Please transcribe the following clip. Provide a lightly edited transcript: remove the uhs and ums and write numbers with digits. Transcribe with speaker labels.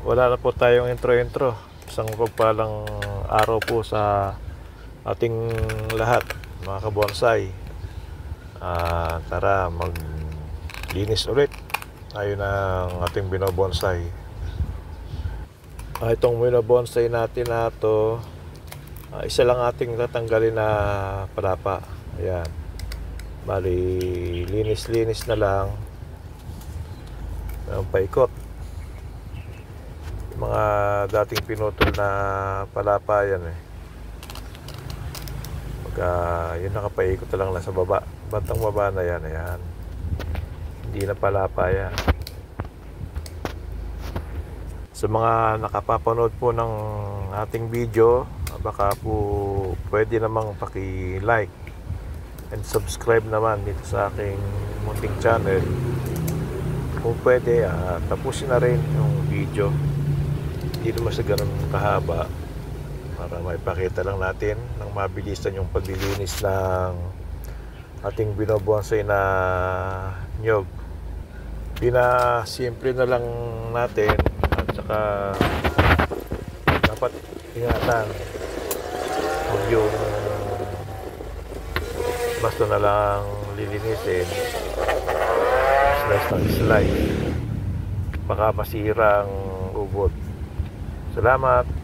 Speaker 1: wala na po tayong intro-intro. Isang pagpalang araw po sa ating lahat, mga kabonsai. Tara, maglinis ulit tayo ng ating binobonsai. Itong binobonsai natin na to, isa lang ating tatanggalin na palapa. Ayan. Bali, linis-linis na lang. Ang paikot. Yung mga dating pinutol na palapa yan eh. Yun nakapaikot na lang na sa baba. Bantang baba na yan. Ayan. Hindi na palapa yan. Sa mga nakapapanood po ng ating video, baka po pwede namang paki-like and subscribe naman dito sa aking munting channel. Kung pwede, tapusin na rin yung video. Hindi naman sa ganun kahaba, para maipakita lang natin ng mabilisan yung paglilinis ng ating binobonsai na nyog. Simple na lang natin, at saka dapat ingatan huwag yung basta na lang lilinisin, slice ng slice, baka masira ang ubod. Salamat.